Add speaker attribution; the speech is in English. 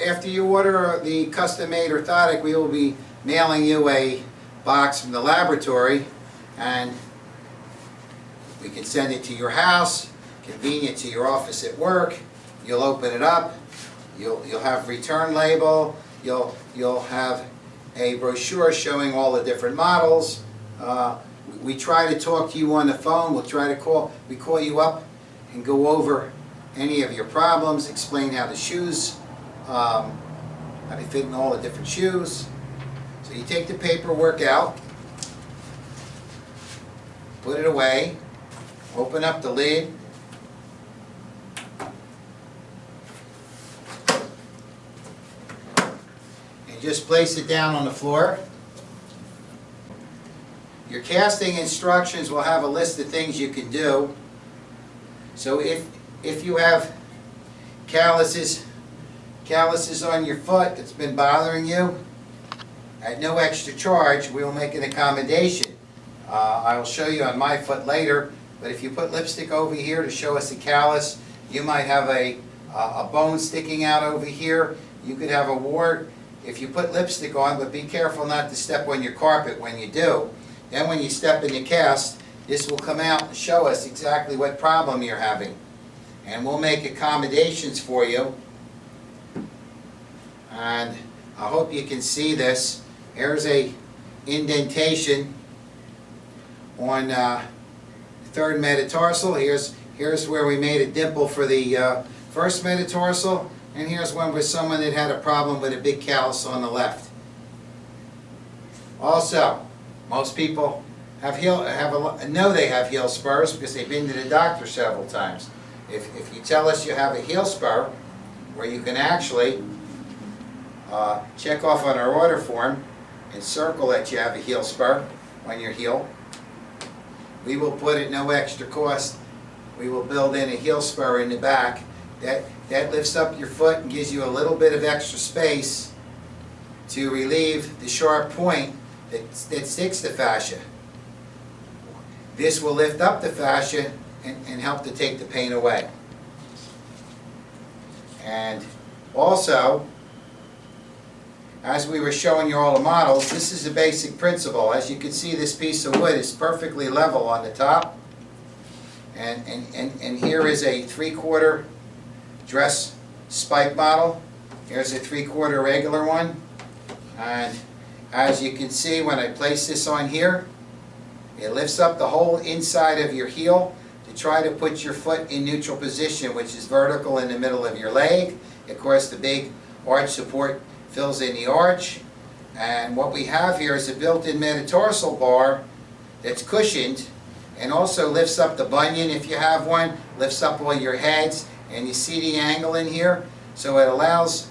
Speaker 1: after you order the custom-made orthotic, we will be mailing you a box from the laboratory, and we can send it to your house, convenient to your office at work. You'll open it up, you'll have return label, you'll have a brochure showing all the different models. We try to talk to you on the phone. We call you up and go over any of your problems, explain how the shoes, how they fit in all the different shoes. So you take the paperwork out, put it away, open up the lid, and just place it down on the floor. Your casting instructions will have a list of things you can do. So if you have calluses on your foot that's been bothering you, at no extra charge, we will make an accommodation. I will show you on my foot later, but if you put lipstick over here to show us a callus, you might have a bone sticking out over here. You could have a wart if you put lipstick on, but be careful not to step on your carpet when you do. Then when you step in the cast, this will come out and show us exactly what problem you're having. And we'll make accommodations for you. And I hope you can see this. Here's a indentation on third metatarsal. Here's where we made a dimple for the first metatarsal. And here's one with someone that had a problem with a big callus on the left. Also, most people know they have heel spurs because they've been to the doctor several times. If you tell us you have a heel spur, where you can actually check off on our order form and circle that you have a heel spur on your heel, we will put at no extra cost, we will build in a heel spur in the back. That lifts up your foot and gives you a little bit of extra space to relieve the sharp point that sticks the fascia. This will lift up the fascia and help to take the pain away. And also, as we were showing you all the models, this is a basic principle. As you can see, this piece of wood is perfectly level on the top. And here is a 3/4 dress spike model. Here's a 3/4 regular one. And as you can see, when I place this on here, it lifts up the whole inside of your heel to try to put your foot in neutral position, which is vertical in the middle of your leg. Of course, the big arch support fills in the arch. And what we have here is a built-in metatarsal bar that's cushioned and also lifts up the bunion if you have one, lifts up all your heads, and you see the angle in here. So it allows